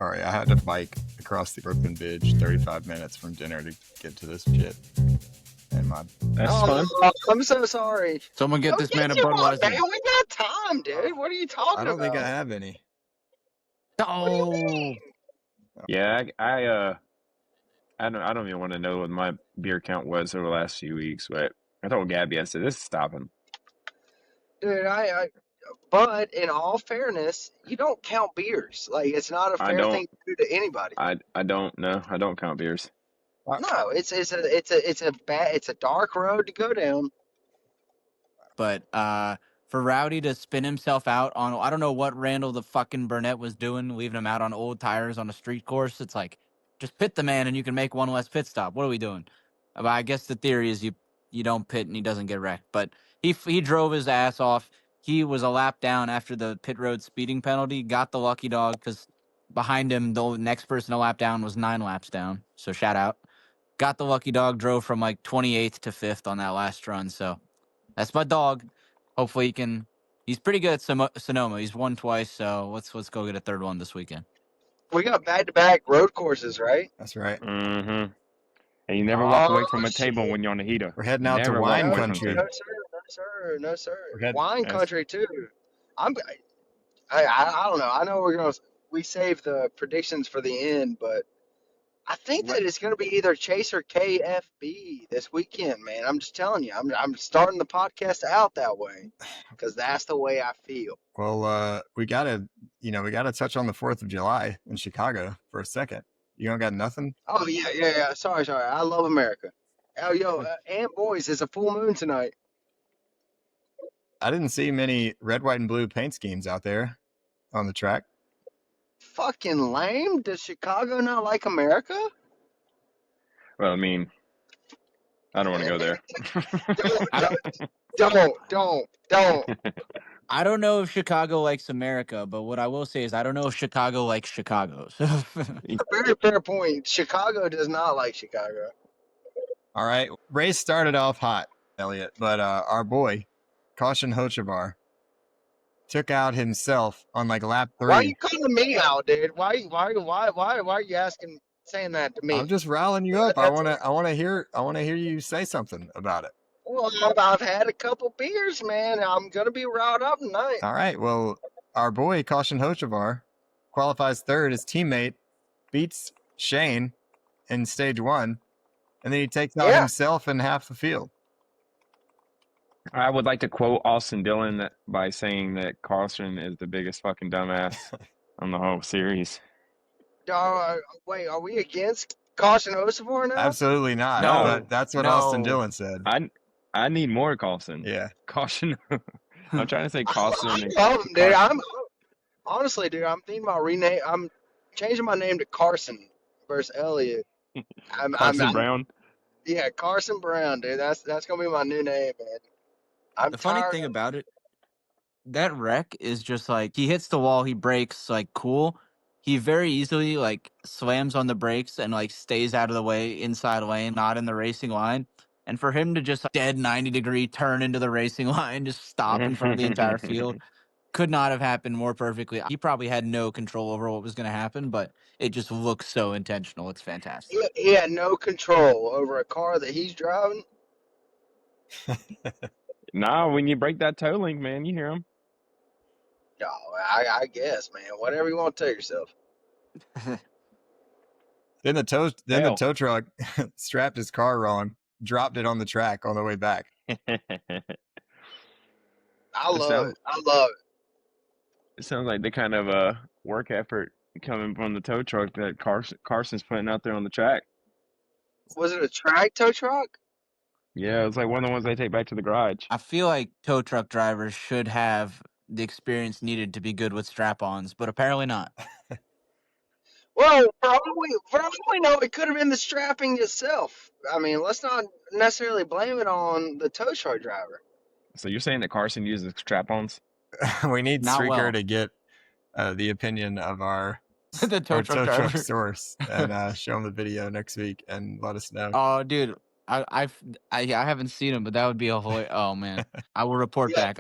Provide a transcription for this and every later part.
All right, I had to bike across the Brooklyn Bridge 35 minutes from dinner to get to this shit. And That's fun. I'm so sorry. Someone get this man a Budweiser. Man, we got time, dude. What are you talking about? I don't think I have any. What do you mean? Yeah, I don't even want to know what my beer count was over the last few weeks, but I told Gabby, I said, this is stopping. Dude, but in all fairness, you don't count beers. Like, it's not a fair thing to do to anybody. I don't know. I don't count beers. No, it's a dark road to go down. But for Rowdy to spin himself out on, I don't know what Randall the fucking Burnett was doing, leaving him out on old tires on a street course. It's like, just pit the man and you can make one less pit stop. What are we doing? But I guess the theory is you don't pit and he doesn't get wrecked. But he drove his ass off. He was a lap down after the pit road speeding penalty, got the lucky dog because behind him, the next person a lap down was 9 laps down. So shout out. Got the lucky dog, drove from like 28th to 5th on that last run. So that's my dog. Hopefully he can. He's pretty good at Sonoma. He's won twice. So let's go get a third one this weekend. We got back-to-back road courses, right? That's right. Mm-hmm. And you never walk away from a table when you're on the heater. We're heading out Never to walk wine away from country. the No, sir. We're Wine country too. I don't know. I know we saved the predictions for the end, but I think that it's going to be either Chase or KFB this weekend, man. I'm just telling you. I'm starting the podcast out that way because that's the way I feel. Well, we gotta touch on the 4th of July in Chicago for a second. You don't got nothing? Oh yeah. Sorry. I love America. Oh yo, and boys, it's a full moon tonight. I didn't see many red, white, and blue paint schemes out there on the track. Fucking lame. Does Chicago not like America? Well, I mean, I don't want to go there. Don't. I don't know if Chicago likes America, but what I will say is I don't know if Chicago likes Chicago. Very fair point. Chicago does not like Chicago. All right. Race started off hot, Elliot, but our boy, Carson Hocevar, took out himself on like lap 3. Why are you calling me out, dude? Why are you saying that to me? I'm just riling you up. I want to hear you say something about it. Well, I've had a couple beers, man. I'm gonna be riled up tonight. All right. Well, our boy Carson Hocevar qualifies 3rd. His teammate beats Shane in stage 1, and then he takes out himself in half the field. I would like to quote Austin Dillon by saying that Carson is the biggest fucking dumbass on the whole series. Wait, are we against Carson Hocevar now? Absolutely not. No. But that's what Austin Dillon said. I need more Carson. Yeah. Caution. I'm trying to say Carson. I love him, dude. Honestly, dude, I'm thinking about I'm changing my name to Carson versus Elliot. Carson Brown. Yeah, Carson Brown, dude. That's gonna be my new name, man. The funny thing about it, that wreck is just like he hits the wall, he brakes like cool. He very easily like slams on the brakes and like stays out of the way, inside lane, not in the racing line. And for him to just dead 90-degree turn into the racing line, just stop in front of the entire field, could not have happened more perfectly. He probably had no control over what was going to happen, but it just looks so intentional. It's fantastic. He had no control over a car that he's driving. Nah, when you break that toe link, man, you hear him. No, I guess, man. Whatever you want to tell yourself. Then the tow truck strapped his car wrong, dropped it on the track on the way back. I love it. It sounds like the kind of work effort coming from the tow truck that Carson's putting out there on the track. Was it a track tow truck? Yeah, it's like one of the ones they take back to the garage. I feel like tow truck drivers should have the experience needed to be good with strap-ons, but apparently not. Well, for all we know, it could have been the strapping itself. I mean, let's not necessarily blame it on the tow truck driver. So you're saying that Carson uses strap-ons? We need Not Streaker well. to get the opinion of our The tow truck driver. source and show him the video next week and let us know. Oh, dude, I haven't seen him, but that would be a whole. Oh man, I will report back.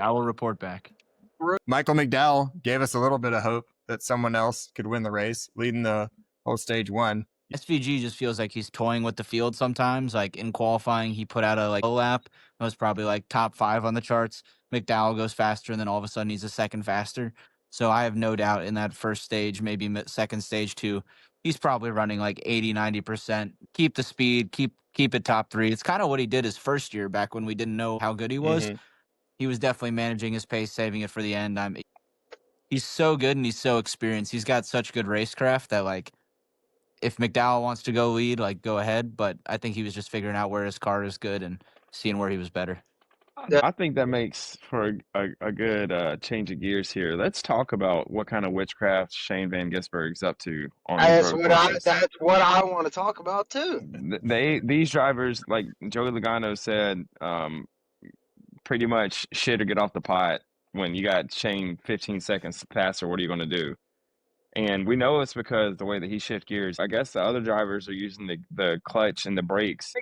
Michael McDowell gave us a little bit of hope that someone else could win the race, leading the whole stage one. SVG just feels like he's toying with the field sometimes. Like in qualifying, he put out a low lap. That was probably like top 5 on the charts. McDowell goes faster, and then all of a sudden he's a second faster. So I have no doubt in that first stage, maybe second stage too, he's probably running like 80, 90%. Keep the speed, keep it top 3. It's kind of what he did his first year back when we didn't know how good he was. Mm-hmm. He was definitely managing his pace, saving it for the end. He's so good and he's so experienced. He's got such good racecraft that like, if McDowell wants to go lead, like go ahead. But I think he was just figuring out where his car is good and seeing where he was better. I think that makes for a good change of gears here. Let's talk about what kind of witchcraft Shane Van Gisbergen's up to on these road courses. That's what I want to talk about too. These drivers, like Joey Logano said, pretty much shit or get off the pot. When you got Shane 15 seconds faster, what are you going to do? And we know it's because the way that he shift gears. I guess the other drivers are using the clutch and the brakes.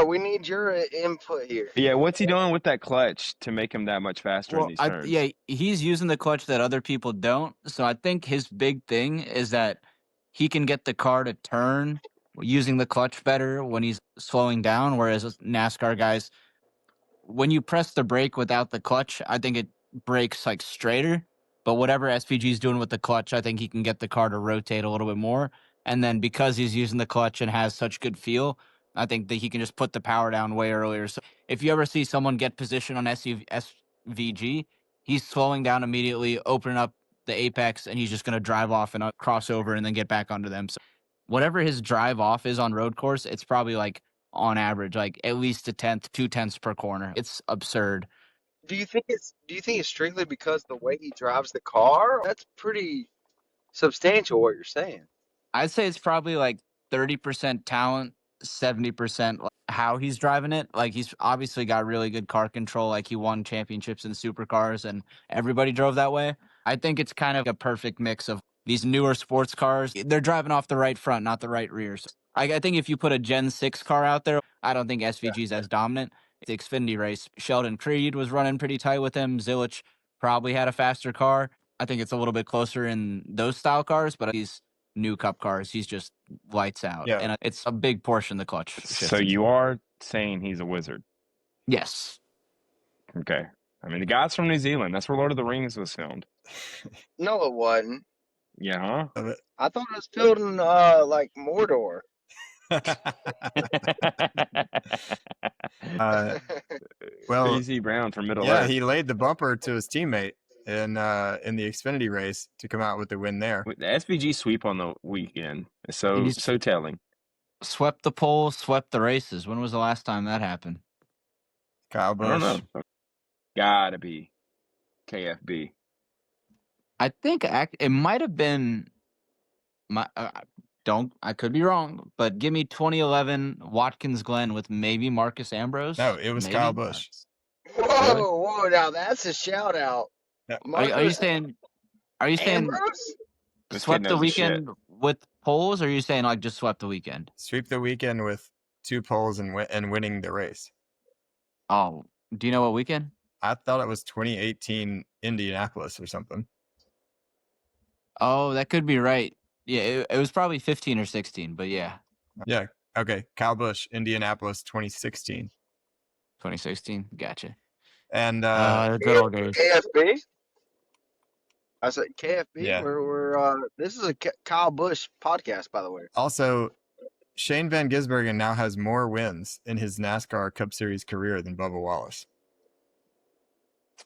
We need your input here. Yeah, what's he doing with that clutch to make him that much faster in these turns? Yeah, he's using the clutch that other people don't. So I think his big thing is that he can get the car to turn using the clutch better when he's slowing down. Whereas NASCAR guys, when you press the brake without the clutch, I think it brakes like straighter. But whatever SVG is doing with the clutch, I think he can get the car to rotate a little bit more. And then because he's using the clutch and has such good feel, I think that he can just put the power down way earlier. So if you ever see someone get position on SVG, he's slowing down immediately, opening up the apex, and he's just going to drive off and cross over and then get back onto them. So whatever his drive off is on road course, it's probably like on average, like at least 1/10, 2/10 per corner. It's absurd. Do you think it's strictly because the way he drives the car? That's pretty substantial what you're saying. I'd say it's probably like 30% talent, 70% how he's driving it. Like he's obviously got really good car control. Like he won championships in supercars and everybody drove that way. I think it's kind of a perfect mix of these newer sports cars. They're driving off the right front, not the right rear. So I think if you put a Gen 6 car out there, I don't think SVG's as dominant. The Xfinity race, Sheldon Creed was running pretty tight with him. Zilich probably had a faster car. I think it's a little bit closer in those style cars, but these new Cup cars, he's just lights out. Yeah. And it's a big portion of the clutch. So you are saying he's a wizard? Yes. Okay. I mean, the guy's from New Zealand. That's where Lord of the Rings was filmed. No, it wasn't. Yeah, huh? I thought it was filmed in like Mordor. Well, AC Brown from Middle yeah, Earth. he laid the bumper to his teammate in the Xfinity race to come out with the win there. The SVG sweep on the weekend is so telling. Swept the pole, swept the races. When was the last time that happened? Kyle Busch. I don't know. Gotta be KFB. I think it might have been my. I could be wrong, but give me 2011 Watkins Glen with maybe Marcus Ambrose. No, it was Kyle Busch. Whoa! Now that's a shout out. Yeah. Are you saying? Are you saying Ambrose? swept the weekend with poles, or are you saying like just swept the weekend? Sweep the weekend with 2 poles and winning the race. Oh, do you know what weekend? I thought it was 2018 Indianapolis or something. Oh, that could be right. Yeah, it was probably 15 or 16, but yeah. Yeah. Okay. Kyle Busch, Indianapolis, 2016. 2016. Gotcha. And good old days. KFB. I said KFB. Yeah. We're this is a Kyle Busch podcast, by the way. Also, Shane Van Gisbergen now has more wins in his NASCAR Cup Series career than Bubba Wallace.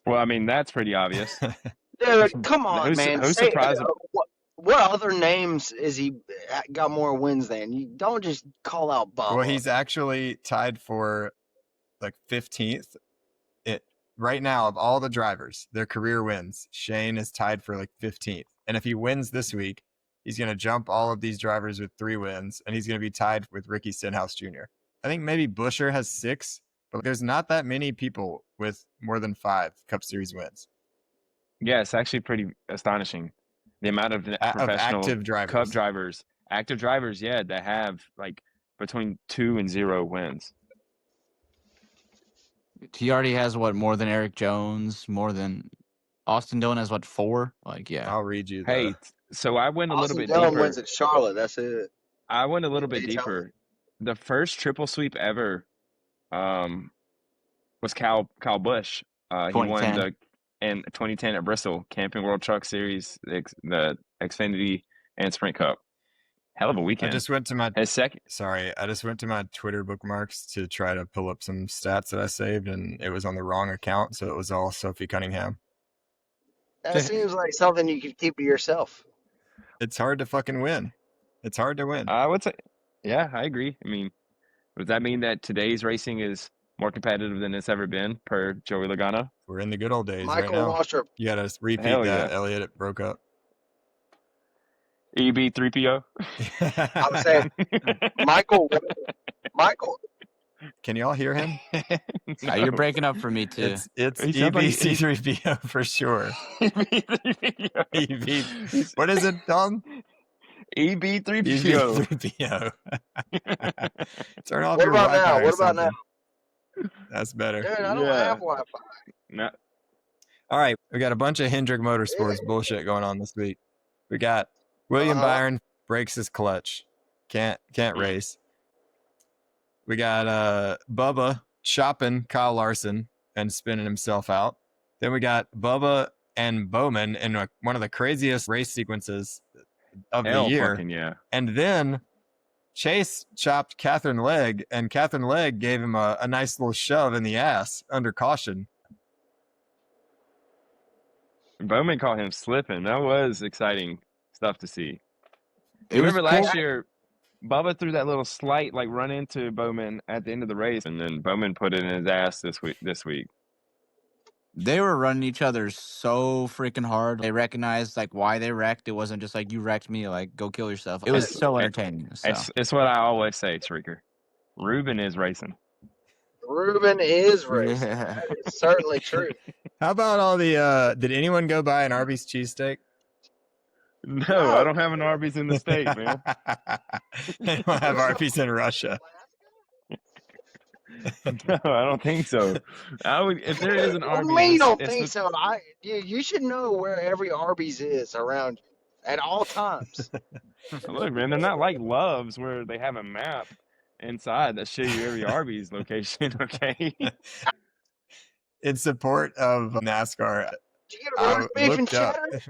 Well, I mean, that's pretty obvious. Dude, come on, man. Who's surprised? What other names is he got more wins than? You don't just call out Bubba. Well, he's actually tied for like 15th. Right now, of all the drivers, their career wins, Shane is tied for like 15th. And if he wins this week, he's going to jump all of these drivers with 3 wins, and he's going to be tied with Ricky Stenhouse Jr. I think maybe Buescher has 6, but there's not that many people with more than 5 Cup Series wins. Yeah, it's actually pretty astonishing. The amount of professional active drivers. Cup drivers, active drivers, yeah, that have like between 2 and 0 wins. He already has more than Eric Jones, more than Austin Dillon has 4? Like, yeah. I'll read you. Hey, So I went a little Austin bit Dillon deeper. wins at Charlotte. That's it. I went a little bit Daytona. deeper. The first triple sweep ever was Kyle Busch. He won 2010. in 2010 at Bristol Camping World Truck Series, the Xfinity and Sprint Cup. Hell of a I weekend. just went to my His second. Sorry, I just went to my Twitter bookmarks to try to pull up some stats that I saved, and it was on the wrong account, so it was all Sophie Cunningham. That seems like something you could keep to yourself. It's hard to fucking win. It's hard to win. I would say, yeah, I agree. I mean, does that mean that today's racing is more competitive than it's ever been, per Joey Logano? We're in the good old days right Michael now. Waltrip. You got to repeat Hell that, yeah. Elliot. It broke up. EB3PO. I would say Michael. Can y'all hear him? No. You're breaking up for me too. It's He sounds like EBC3PO for sure. EB3PO. What is it, Tom? EB3PO. EB3PO. Turn off What your about Wi-Fi now? or What about something. now? That's better. Dude, I don't Yeah. have Wi-Fi. No. All right, we got a bunch of Hendrick Motorsports bullshit going on this week. We got William Byron breaks his clutch, can't race. We got Bubba chopping Kyle Larson and spinning himself out. Then we got Bubba and Bowman in one of the craziest race sequences of the year. Fucking yeah. And then Chase chopped Catherine Legg, and Catherine Legg gave him a nice little shove in the ass under caution. Bowman caught him slipping. That was exciting stuff to see. It was Remember cool. last year, Bubba threw that little slight like run into Bowman at the end of the race, and then Bowman put it in his ass this week. They were running each other so freaking hard. They recognized like why they wrecked. It wasn't just like you wrecked me, like go kill yourself. It was so entertaining. So. It's what I always say, Streaker. Ruben is racing. Ruben is racing. Yeah. That is certainly true. How about all the did anyone go buy an Arby's cheesesteak? No, I don't have an Arby's in the state, man. They don't have Arby's in Russia. No, I don't think so. If there is an Arby's. We don't think so. You should know where every Arby's is around at all times. Look, man, they're not like Love's where they have a map inside that shows you every Arby's location, okay? In support of NASCAR, Did you get a roast beef and looked up cheddar?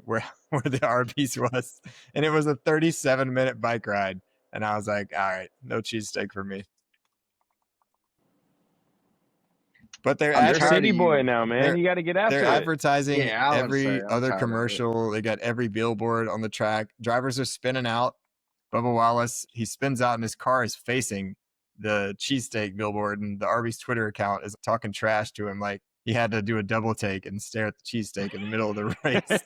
where the Arby's was, and it was a 37-minute bike ride. And I was like, all right, no cheesesteak for me. But they're You're a city boy now, man. You got to get after They're it. advertising Yeah, I would say, every I'm other tired of it. commercial. They got every billboard on the track. Drivers are spinning out. Bubba Wallace, he spins out and his car is facing the cheesesteak billboard, and the Arby's Twitter account is talking trash to him like he had to do a double take and stare at the cheesesteak in the middle of the race.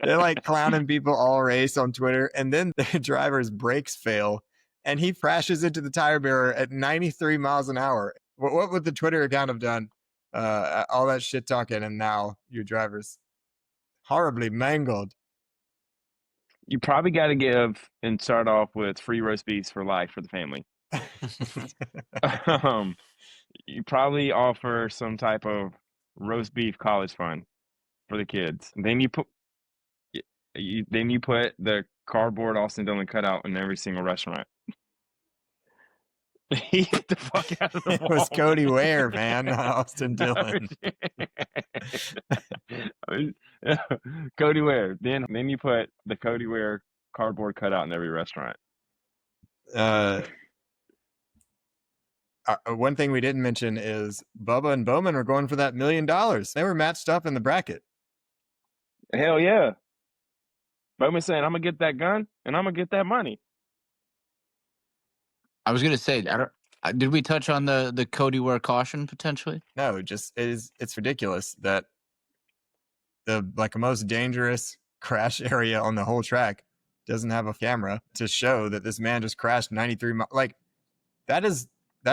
They're like clowning people all race on Twitter, and then the driver's brakes fail and he crashes into the tire barrier at 93 miles an hour. What would the Twitter account have done? All that shit talking, and now your driver's horribly mangled. You probably got to give and start off with free roast beefs for life for the family. You probably offer some type of roast beef college fund for the kids. Then you put the cardboard Austin Dillon cutout in every single restaurant. He hit the fuck out of the It wall. was Cody Ware, man, not Austin Dillon. Cody Ware. Then you put the Cody Ware cardboard cutout in every restaurant. One thing we didn't mention is Bubba and Bowman were going for that $1 million. They were matched up in the bracket. Hell yeah. Bowman saying, I'm going to get that gun and I'm going to get that money. I was gonna say, did we touch on the Cody Ware caution potentially? No, just it's ridiculous that the most dangerous crash area on the whole track doesn't have a camera to show that this man just crashed 93 miles. Like that's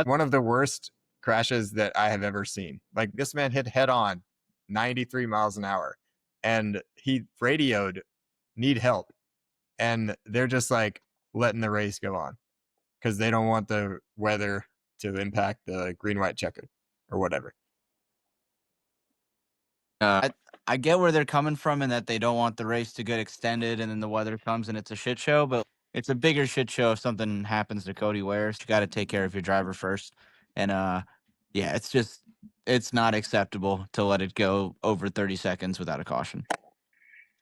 one of the worst crashes that I have ever seen. Like this man hit head on 93 miles an hour and he radioed need help, and they're just like letting the race go on because they don't want the weather to impact the green white checkered or whatever. I I get where they're coming from in that they don't want the race to get extended and then the weather comes and it's a shit show, but it's a bigger shit show if something happens to Cody Ware. So you got to take care of your driver first. And yeah, it's not acceptable to let it go over 30 seconds without a caution.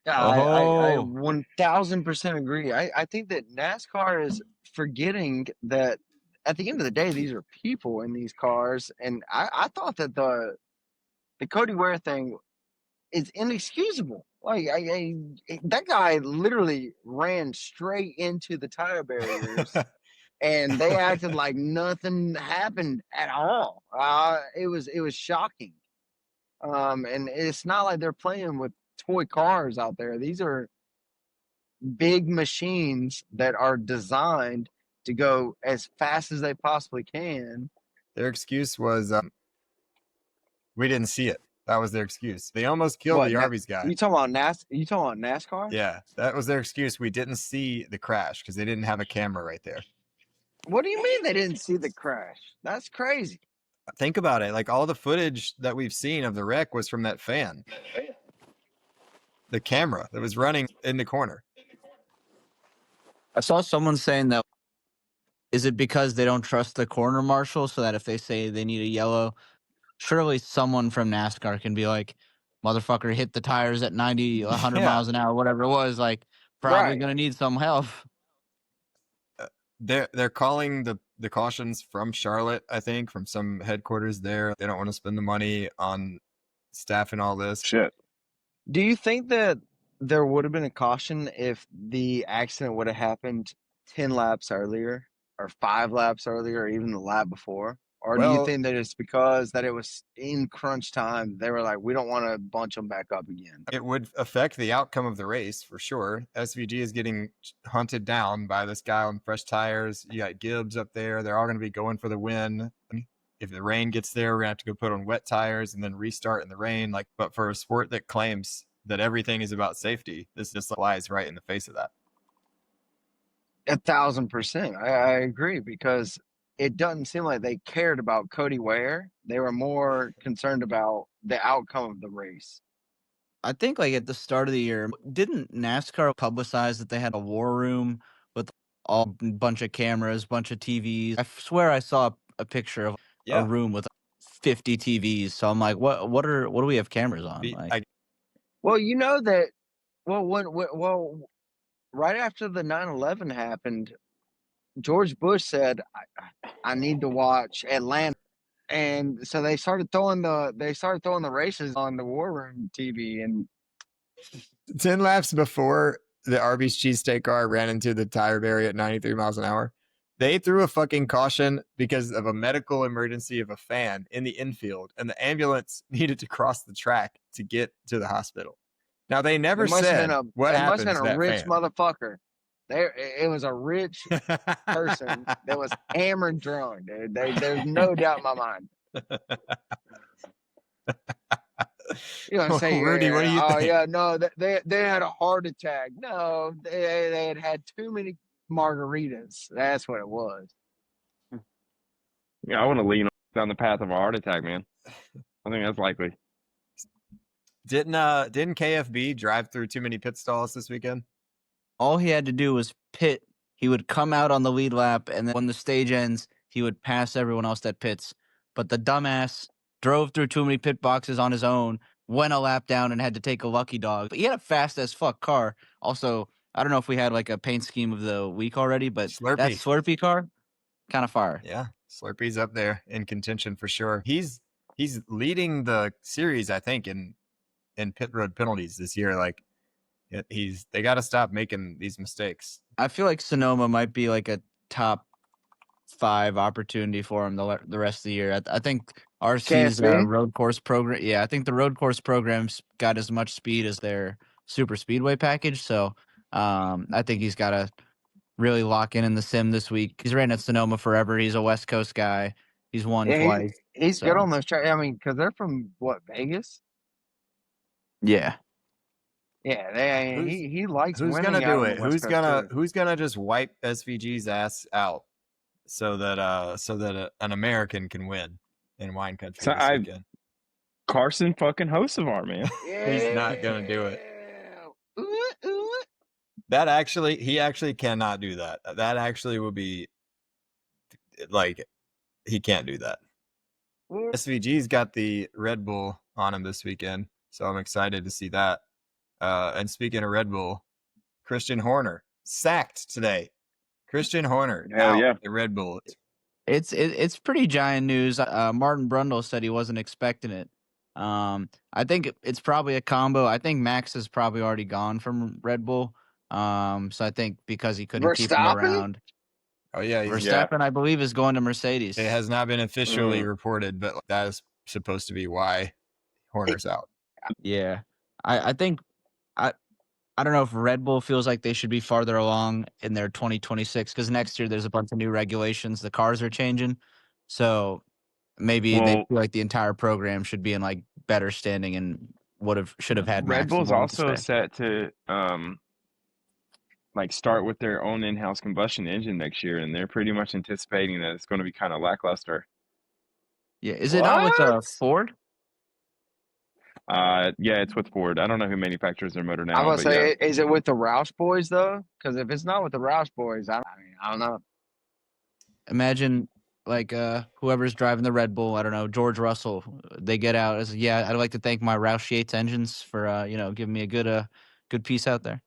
I Oh, 1000% agree. I think that NASCAR is forgetting that at the end of the day, these are people in these cars, and I thought that the Cody Ware thing is inexcusable. Like that guy literally ran straight into the tire barriers, and they acted like nothing happened at all. It was shocking. And it's not like they're playing with toy cars out there. These are big machines that are designed to go as fast as they possibly can. Their excuse was we didn't see it. That was their excuse. They almost killed the Arby's guy. You talking about NASCAR? Yeah, that was their excuse. We didn't see the crash because they didn't have a camera right there. What do you mean they didn't see the crash? That's crazy. Think about it. Like all the footage that we've seen of the wreck was from that fan. The camera that was running in the corner. I saw someone saying that, is it because they don't trust the corner marshal so that if they say they need a yellow, surely someone from NASCAR can be like, motherfucker hit the tires at 90, 100 miles an hour, whatever it was, like probably going to need some help. They're calling the cautions from Charlotte, I think, from some headquarters there. They don't want to spend the money on staff and all this. Shit. Do you think that there would have been a caution if the accident would have happened 10 laps earlier or 5 laps earlier or even the lap before? Or do you think that it's because that it was in crunch time, they were like, we don't want to bunch them back up again? It would affect the outcome of the race for sure. SVG is getting hunted down by this guy on fresh tires. You got Gibbs up there. They're all going to be going for the win. If the rain gets there, we're going to have to go put on wet tires and then restart in the rain. But for a sport that claims that everything is about safety, this just flies right in the face of that. 1000%. I agree, because it doesn't seem like they cared about Cody Ware. They were more concerned about the outcome of the race. I think like at the start of the year, didn't NASCAR publicize that they had a war room with a bunch of cameras, bunch of TVs? I swear I saw a picture of a room with 50 TVs. So I'm like, what do we have cameras on? Well, you know that. Well, right after the 9/11 happened, George Bush said, "I need to watch Atlanta," and so they started throwing the races on the War Room TV. And 10 laps before the Arby's cheesesteak car ran into the tire barrier at 93 miles an hour, they threw a fucking caution because of a medical emergency of a fan in the infield, and the ambulance needed to cross the track to get to the hospital. Now, they never said what happened to that fan. It must have been a rich motherfucker. It was a rich person that was hammered drunk, dude. There's no doubt in my mind. You know, say, Rudy, what do you think? Oh yeah, no, they had a heart attack. No, they had too many margaritas. That's what it was. Yeah, I want to lean down the path of a heart attack, man. I think that's likely. Didn't KFB drive through too many pit stalls this weekend? All he had to do was pit. He would come out on the lead lap, and then when the stage ends, he would pass everyone else that pits. But the dumbass drove through too many pit boxes on his own, went a lap down, and had to take a lucky dog. But he had a fast as fuck car. Also, I don't know if we had like a paint scheme of the week already, but that Slurpee car, kind of fire. Yeah, Slurpee's up there in contention for sure. He's leading the series, I think, in pit road penalties this year. Like, they got to stop making these mistakes. I feel like Sonoma might be like a top 5 opportunity for him the rest of the year. I think RC's road course program. Yeah, I think the road course program's got as much speed as their super speedway package. So I think he's got to really lock in the sim this week. He's ran at Sonoma forever. He's a West Coast guy. He's won twice. He's good on those tracks. I mean, because they're from Vegas? Yeah. Yeah, he likes who's winning. Who's gonna do it? Who's gonna just wipe SVG's ass out so that an American can win in wine country this weekend? Carson fucking Hocevar, man. He's not gonna do it. Ooh. That actually, he actually cannot do that. That actually would be like, he can't do that. SVG's got the Red Bull on him this weekend, so I'm excited to see that. And speaking of Red Bull, Christian Horner sacked today. Christian Horner Hell out yeah. at Red Bull. It's pretty giant news. Martin Brundle said he wasn't expecting it. I think it's probably a combo. I think Max is probably already gone from Red Bull. So I think because he couldn't keep him Verstappen? around. Oh yeah, Verstappen, I believe, is going to Mercedes. It has not been officially reported, but that is supposed to be why Horner's out. Yeah, I think I don't know if Red Bull feels like they should be farther along in their 2026 because next year there's a bunch of new regulations. The cars are changing, so maybe they feel like the entire program should be in like better standing and should have had. Red Max Bull's willing also to stay. set to like start with their own in-house combustion engine next year, and they're pretty much anticipating that it's going to be kind of lackluster. Yeah, is it not with Ford? Yeah, it's with Ford. I don't know who manufactures their motor now. I was but say, yeah. is it with the Roush boys though? Because if it's not with the Roush boys, I don't know. Imagine like whoever's driving the Red Bull, I don't know, George Russell. They get out as I'd like to thank my Roush Yates engines for giving me a good piece out there.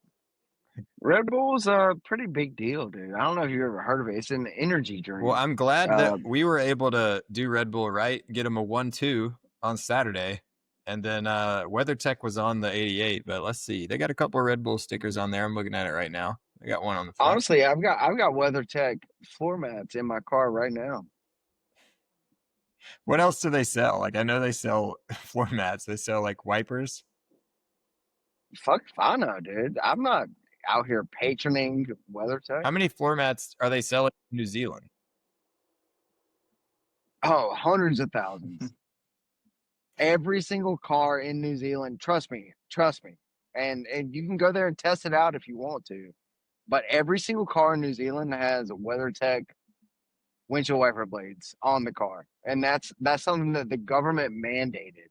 Red Bull's a pretty big deal, dude. I don't know if you've ever heard of it. It's an energy drink. Well, I'm glad that we were able to do Red Bull right, get them a 1-2 on Saturday, and then WeatherTech was on the 88. But let's see, they got a couple of Red Bull stickers on there. I'm looking at it right now. I got one on the front. Honestly, I've got WeatherTech floor mats in my car right now. What else do they sell? Like I know they sell floor mats. They sell like wipers. Fuck if I know, dude. I'm not out here patroning WeatherTech. How many floor mats are they selling in New Zealand? Oh, hundreds of thousands. Every single car in New Zealand, trust me. And you can go there and test it out if you want to. But every single car in New Zealand has WeatherTech windshield wiper blades on the car. And that's something that the government mandated.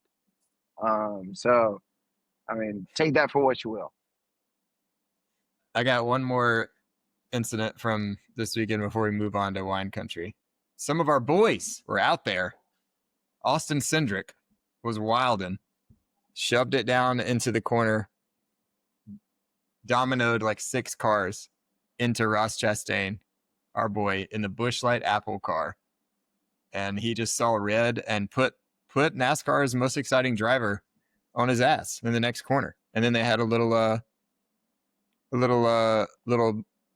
So I mean, take that for what you will. I got one more incident from this weekend before we move on to wine country. Some of our boys were out there. Austin Hendrick was wilding, shoved it down into the corner, dominoed like 6 cars into Ross Chastain, our boy, in the Busch Light Apple car. And he just saw red and put NASCAR's most exciting driver on his ass in the next corner. And then they had a little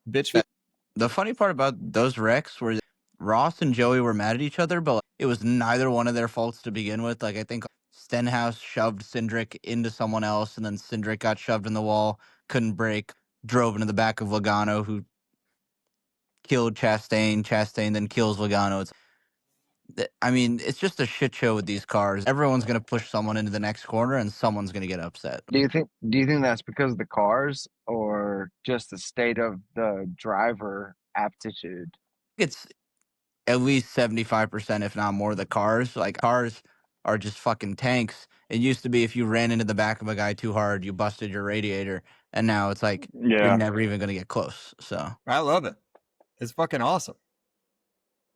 bitch fest. The funny part about those wrecks were Ross and Joey were mad at each other, but it was neither one of their faults to begin with. Like I think Stenhouse shoved Hendrick into someone else, and then Hendrick got shoved in the wall, couldn't brake, drove into the back of Logano, who killed Chastain. Chastain then kills Logano. It's just a shit show with these cars. Everyone's gonna push someone into the next corner, and someone's gonna get upset. Do you think that's because of the cars or just the state of the driver aptitude? It's at least 75%, if not more, the cars. Like cars are just fucking tanks. It used to be if you ran into the back of a guy too hard, you busted your radiator, and now it's like you're never even gonna get close. So I love it. It's fucking awesome.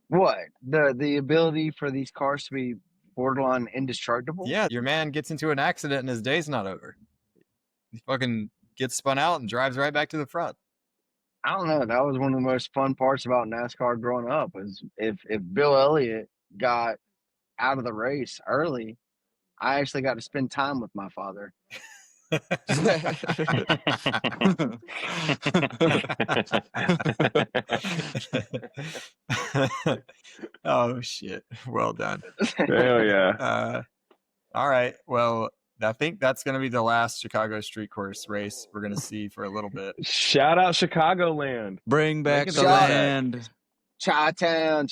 What? The ability for these cars to be borderline indestructible? Yeah, your man gets into an accident and his day's not over. He fucking gets spun out and drives right back to the front. I don't know. That was one of the most fun parts about NASCAR growing up was if Bill Elliott got out of the race early, I actually got to spend time with my father. Oh shit. Well done. Hell yeah. All right. Well, I think that's going to be the last Chicago street course race we're going to see for a little bit. Shout out Chicagoland. Bring back Look the at that. land. Chi-town.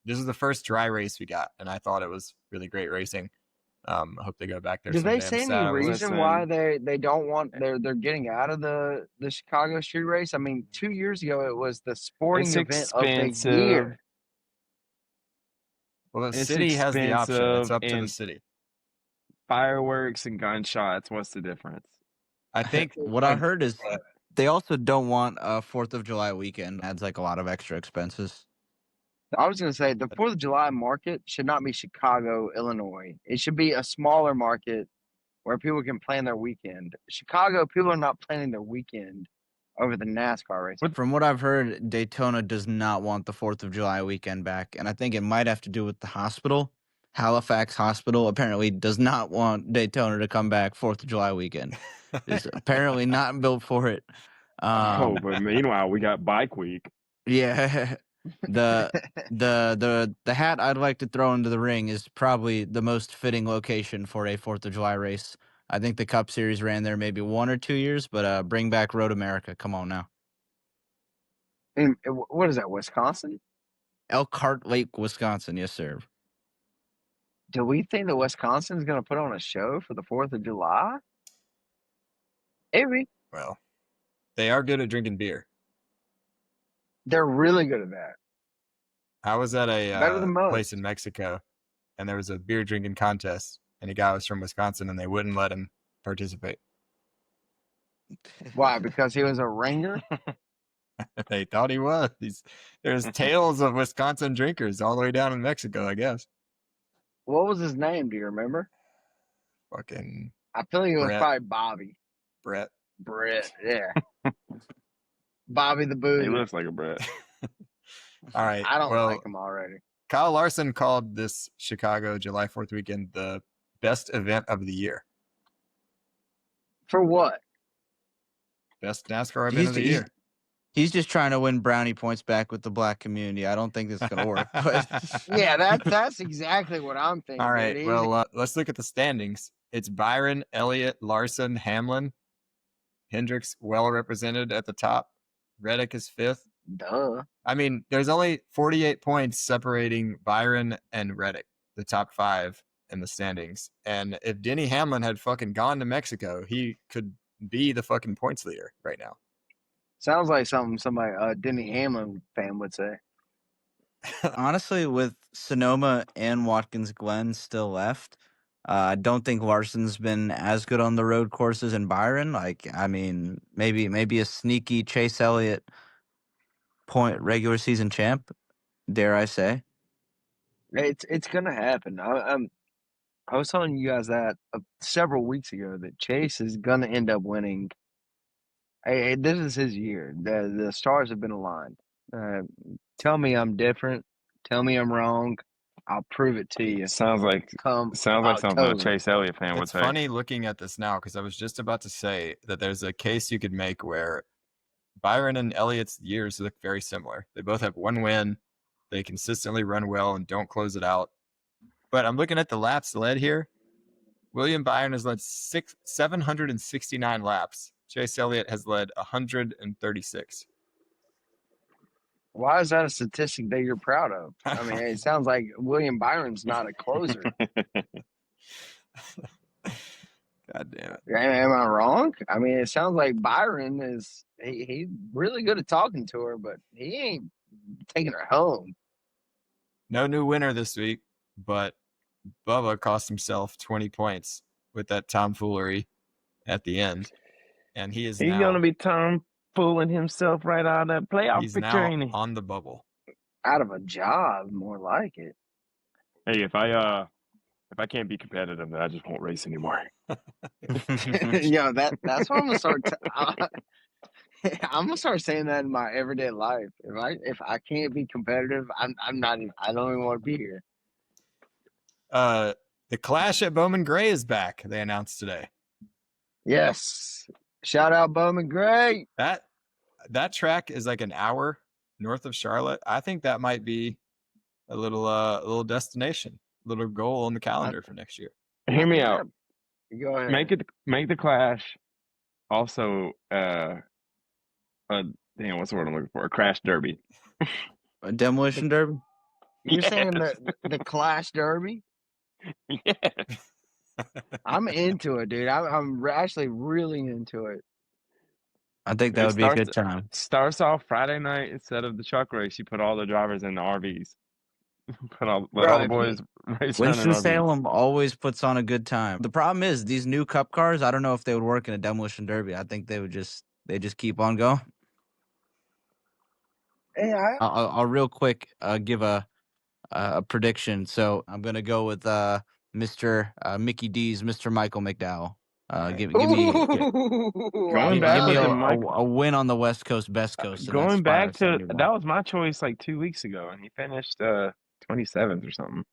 This is the first dry race we got, and I thought it was really great racing. I hope they go back there. Do they someday. say I'm any sad. reason why they don't want they're getting out of the Chicago street race? I mean, 2 years ago it was the sporting It's event of the expensive. year. Well, the It's city has the option. It's expensive up to the and- city. fireworks and gunshots. What's the difference? I think What I heard is they also don't want a 4th of July weekend. Adds like a lot of extra expenses. I was going to say the 4th of July market should not be Chicago, Illinois. It should be a smaller market where people can plan their weekend. Chicago, people are not planning their weekend over the NASCAR race. From what I've heard, Daytona does not want the 4th of July weekend back. And I think it might have to do with the hospital. Halifax Hospital apparently does not want Daytona to come back 4th of July weekend. It's apparently not built for it. But meanwhile, we got Bike Week. Yeah. The hat I'd like to throw into the ring is probably the most fitting location for a 4th of July race. I think the Cup Series ran there maybe 1 or 2 years, but bring back Road America. Come on now. And what is that, Wisconsin? Elkhart Lake, Wisconsin. Yes, sir. Do we think that Wisconsin's going to put on a show for the 4th of July? Maybe. Well, they are good at drinking beer. They're really good at that. I was at Better a than most. place in Mexico, and there was a beer drinking contest, and a guy was from Wisconsin, and they wouldn't let him participate. Why? Because he was a ringer? They thought he was. There's tales of Wisconsin drinkers all the way down in Mexico, I guess. What was his name? Do you remember? Fucking I feel like it was Brett. probably Bobby. Brett, yeah. Bobby the He Boozer. looks like a Brett. All right. I don't well, like him already. Kyle Larson called this Chicago July 4th weekend the best event of the year. For what? Best NASCAR event of the year. He's just trying to win brownie points back with the black community. I don't think this is going to work. But Yeah, that's exactly what I'm thinking. All right. Dude. Well, let's look at the standings. It's Byron, Elliott, Larson, Hamlin. Hendrick's well represented at the top. Reddick is 5th. Duh. I mean, there's only 48 points separating Byron and Reddick, the top 5 in the standings. And if Denny Hamlin had fucking gone to Mexico, he could be the fucking points leader right now. Sounds like something somebody Denny Hamlin fan would say. honestly, with Sonoma and Watkins Glen still left, I don't think Larson's been as good on the road courses in Byron. Like, I mean, maybe a sneaky Chase Elliott point regular season champ, dare I say. It's gonna happen. I was telling you guys that several weeks ago that Chase is gonna end up winning. Hey, this is his year. The stars have been aligned. Tell me I'm different. Tell me I'm wrong. I'll prove it to you. Sounds like something a October. Chase Elliott fan would It's say. funny looking at this now because I was just about to say that there's a case you could make where Byron and Elliott's years look very similar. They both have 1 win. They consistently run well and don't close it out. But I'm looking at the laps led here. William Byron has led 769 laps. Chase Elliott has led 136. Why is that a statistic that you're proud of? I mean, it sounds like William Byron's not a closer. God damn it. Am I wrong? I mean, it sounds like Byron is he's really good at talking to her, but he ain't taking her home. No new winner this week, but Bubba cost himself 20 points with that tomfoolery at the end. And he is He's now, going to be fooling himself right out of that playoff he's picture, now ain't he? on the bubble. Out of a job, more like it. Hey, if I can't be competitive, then I just won't race anymore. Yo, that's what I'm gonna start. I'm gonna start saying that in my everyday life. If I can't be competitive, I'm not. I don't even want to be here. The Clash at Bowman Gray is back. They announced today. Yes, shout out Bowman Gray. That track is like an hour north of Charlotte. I think that might be a little destination, a little goal on the calendar for next year. Hear me out. Go ahead. Make the Clash also what's the word I'm looking for? A crash derby. A demolition derby? You're saying Yes. the Clash Derby? Yes. I'm into it, dude. I'm actually really into it. I think that It would be a starts- good time. Starts off Friday night instead of the truck race. You put all the drivers in the RVs. Let all Bro, the if boys race around in RVs. Winston-Salem always puts on a good time. The problem is these new Cup cars. I don't know if they would work in a demolition derby. I think they just keep on going. Hey, I'll real quick give a prediction. So I'm gonna go with Mr. Mickey D's Mr. Michael McDowell. Give me Going back give me with the a win on the West Coast, best coast. And Going that's back to 571. that was my choice like 2 weeks ago, and he finished 27th or something.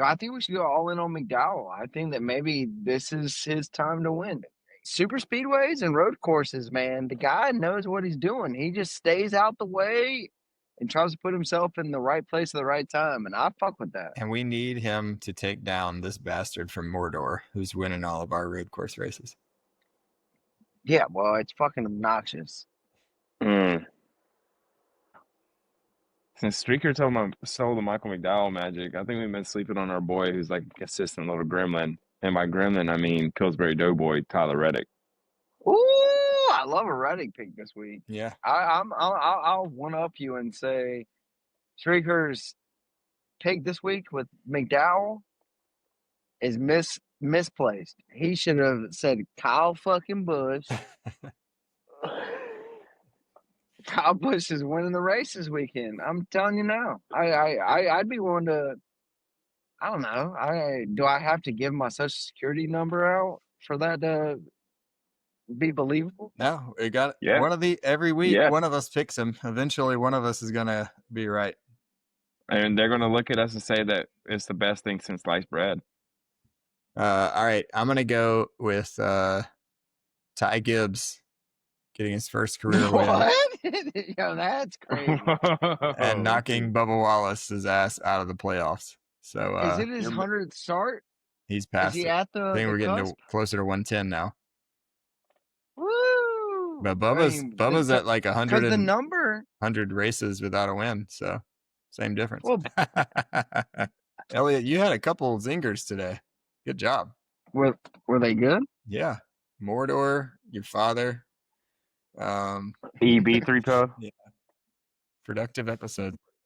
I think we should go all in on McDowell. I think that maybe this is his time to win. Super speedways and road courses, man. The guy knows what he's doing. He just stays out the way and tries to put himself in the right place at the right time. And I fuck with that. And we need him to take down this bastard from Mordor who's winning all of our road course races. Yeah, well, it's fucking obnoxious. Since Streaker sold the Michael McDowell magic, I think we've been sleeping on our boy who's like a consistent little gremlin. And by gremlin, I mean Pillsbury Doughboy, Tyler Reddick. Ooh, I love a Reddick pick this week. Yeah. I'll one up you and say Streaker's pick this week with McDowell is misplaced. He should have said Kyle fucking Busch. Kyle Busch is winning the race this weekend. I'm telling you now. I'd be willing to. I don't know. Do I have to give my social security number out for that to be believable? No, we got Yeah. every week. Yeah. One of us picks him. Eventually, one of us is gonna be right. And they're gonna look at us and say that it's the best thing since sliced bread. All right, I'm gonna go with Ty Gibbs getting his first career win What? Yo, that's crazy. and knocking Bubba Wallace's ass out of the playoffs. So Is it his 100th start? he's Is past he it. at the I think we're getting cusp? closer to 110 now. Woo! But Bubba's at like 100 because the number 100 races without a win, so same difference. Well, Elliot, you had a couple zingers today. Good job. were they good? Yeah, Mordor, your father. EB3 Pro. Yeah, productive episode.